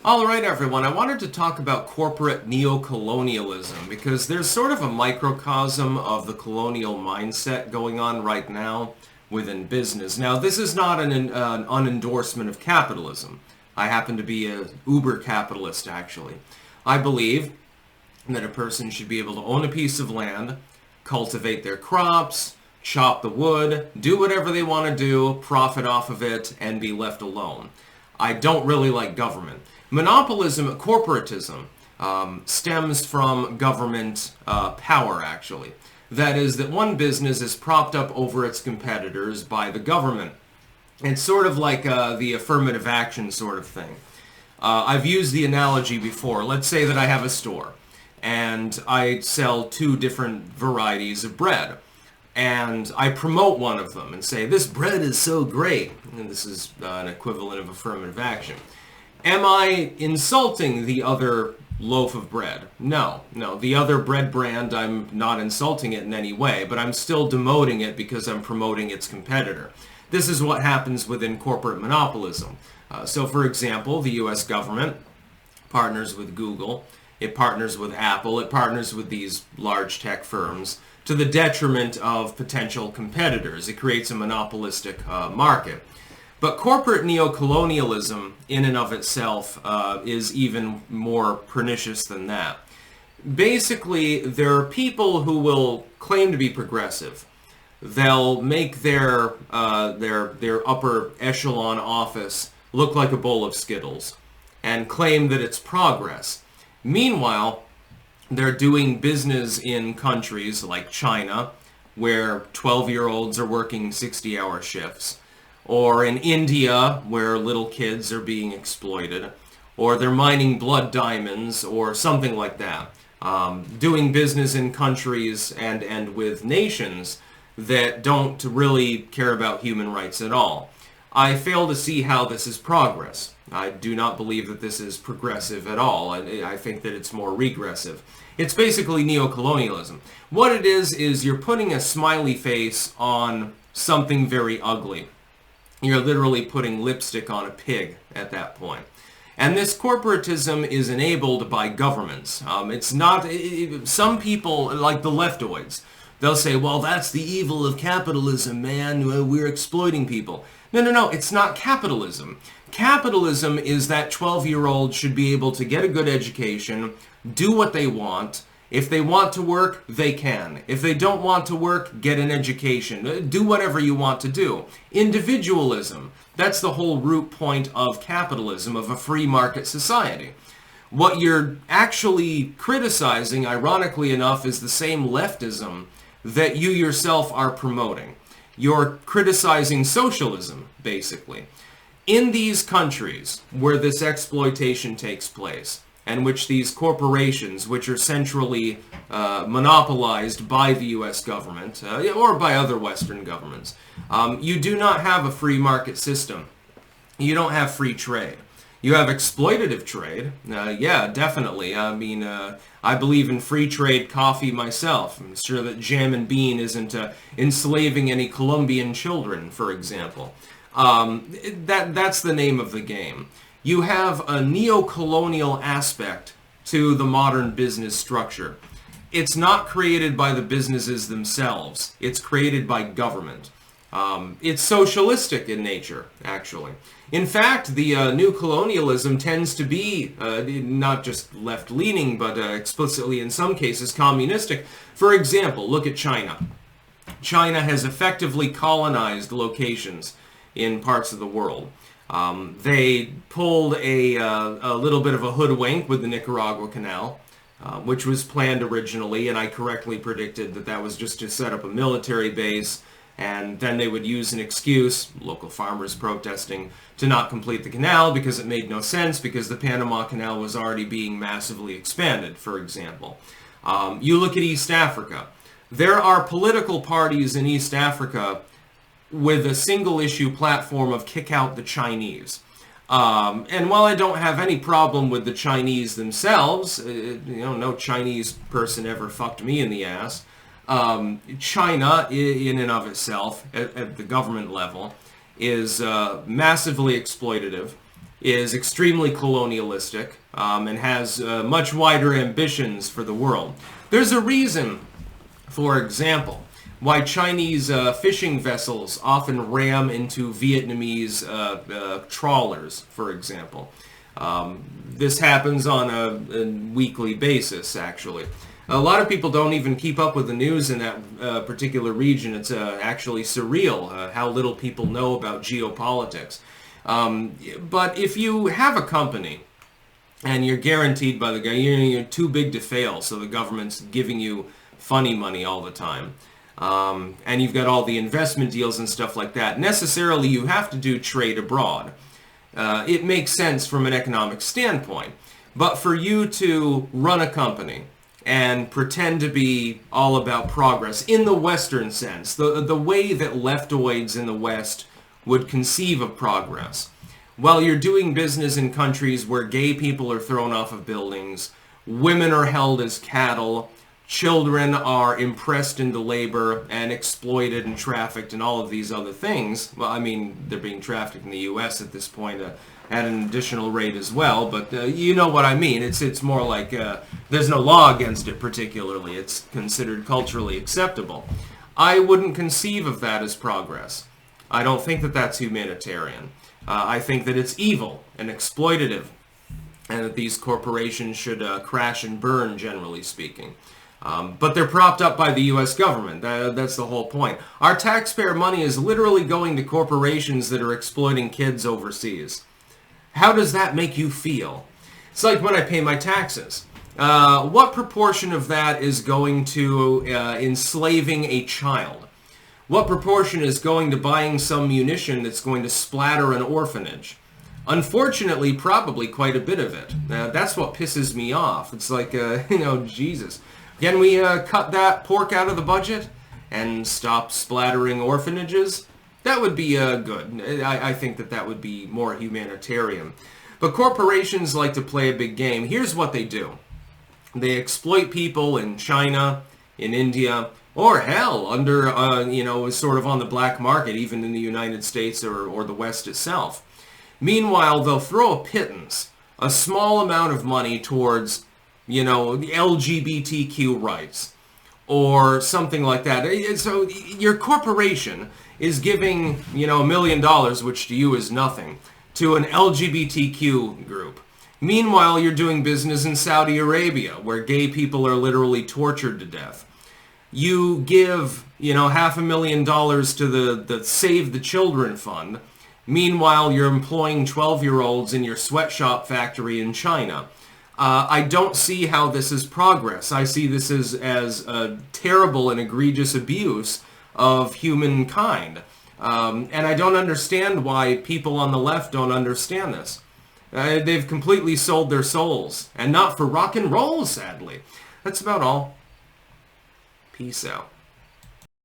All right, everyone. I wanted to talk about corporate neocolonialism because there's sort of a microcosm of the colonial mindset going on right now within business. Now, this is not an unendorsement of capitalism. I happen to be an uber capitalist, actually. I believe that a person should be able to own a piece of land, cultivate their crops, chop the wood, do whatever they want to do, profit off of it, and be left alone. I don't really like government. Monopolism, corporatism, stems from government power, actually. That is, that one business is propped up over its competitors by the government. It's sort of like the affirmative action sort of thing. I've used the analogy before. Let's say that I have a store, and I sell two different varieties of bread. And I promote one of them and say, this bread is so great. And this is an equivalent of affirmative action. Am I insulting the other loaf of bread? No. The other bread brand, I'm not insulting it in any way, but I'm still demoting it because I'm promoting its competitor. This is what happens within corporate monopolism. So for example, the US government partners with Google, it partners with Apple, it partners with these large tech firms to the detriment of potential competitors. It creates a monopolistic market. But corporate neocolonialism in and of itself is even more pernicious than that. Basically, there are people who will claim to be progressive. They'll make their upper echelon office look like a bowl of Skittles and claim that it's progress. Meanwhile, they're doing business in countries like China, where 12-year-olds are working 60-hour shifts, or in India, where little kids are being exploited, or they're mining blood diamonds, or something like that. Doing business in countries and with nations that don't really care about human rights at all. I fail to see how this is progress. I do not believe that this is progressive at all. I think that it's more regressive. It's basically neocolonialism. What it is you're putting a smiley face on something very ugly. You're literally putting lipstick on a pig at that point. And this corporatism is enabled by governments. It's not, some people, like the leftoids, they'll say, well, that's the evil of capitalism, man. We're exploiting people. No, it's not capitalism. Capitalism is that 12-year-old should be able to get a good education, do what they want. If they want to work, they can. If they don't want to work, get an education. Do whatever you want to do. Individualism. That's the whole root point of capitalism, of a free market society. What you're actually criticizing, ironically enough, is the same leftism that you yourself are promoting. You're criticizing socialism, basically. In these countries where this exploitation takes place, and which these corporations, which are centrally monopolized by the U.S. government, or by other Western governments, you do not have a free market system. You don't have free trade. You have exploitative trade. Yeah, definitely. I mean, I believe in free trade coffee myself. I'm sure that Jam and Bean isn't enslaving any Colombian children, for example. That's the name of the game. You have a neo-colonial aspect to the modern business structure. It's not created by the businesses themselves. It's created by government. It's socialistic in nature, actually. In fact, the new colonialism tends to be not just left-leaning, but explicitly in some cases communistic. For example, look at China. China has effectively colonized locations in parts of the world. They pulled a little bit of a hoodwink with the Nicaragua Canal, which was planned originally, and I correctly predicted that that was just to set up a military base, and then they would use an excuse, local farmers protesting, to not complete the canal because it made no sense, because the Panama Canal was already being massively expanded, for example. You look at East Africa. There are political parties in East Africa with a single issue platform of kick out the Chinese. And while I don't have any problem with the Chinese themselves, no Chinese person ever fucked me in the ass, China, in and of itself, at the government level, is massively exploitative. is extremely colonialistic and has much wider ambitions for the world. There's a reason, for example, why Chinese fishing vessels often ram into Vietnamese trawlers, for example. This happens on a weekly basis, actually. A lot of people don't even keep up with the news in that particular region. It's actually surreal how little people know about geopolitics. But if you have a company and you're guaranteed by the guy, you're too big to fail, so the government's giving you funny money all the time, and you've got all the investment deals and stuff like that, necessarily you have to do trade abroad. It makes sense from an economic standpoint. But for you to run a company and pretend to be all about progress in the Western sense, the way that leftoids in the West would conceive of progress, while you're doing business in countries where gay people are thrown off of buildings, women are held as cattle, children are impressed into labor and exploited and trafficked and all of these other things. Well, I mean, they're being trafficked in the U.S. at this point at an additional rate as well, but you know what I mean. It's more like there's no law against it particularly. It's considered culturally acceptable. I wouldn't conceive of that as progress. I don't think that that's humanitarian. I think that it's evil and exploitative, and that these corporations should crash and burn, generally speaking. But they're propped up by the U.S. government. That's the whole point. Our taxpayer money is literally going to corporations that are exploiting kids overseas. How does that make you feel? It's like when I pay my taxes. What proportion of that is going to enslaving a child? What proportion is going to buying some munition that's going to splatter an orphanage? Unfortunately, probably quite a bit of it. That's what pisses me off. It's like, Jesus. Can we cut that pork out of the budget and stop splattering orphanages? That would be good. I think that would be more humanitarian. But corporations like to play a big game. Here's what they do. They exploit people in China, in India, or hell, under, sort of on the black market, even in the United States or the West itself. Meanwhile, they'll throw a pittance, a small amount of money towards, the LGBTQ rights or something like that. So your corporation is giving, $1 million, which to you is nothing, to an LGBTQ group. Meanwhile, you're doing business in Saudi Arabia, where gay people are literally tortured to death. You give, $500,000 to the Save the Children Fund. Meanwhile, you're employing 12-year-olds in your sweatshop factory in China. I don't see how this is progress. I see this as a terrible and egregious abuse of humankind. And I don't understand why people on the left don't understand this. They've completely sold their souls. And not for rock and roll, sadly. That's about all. Peace out.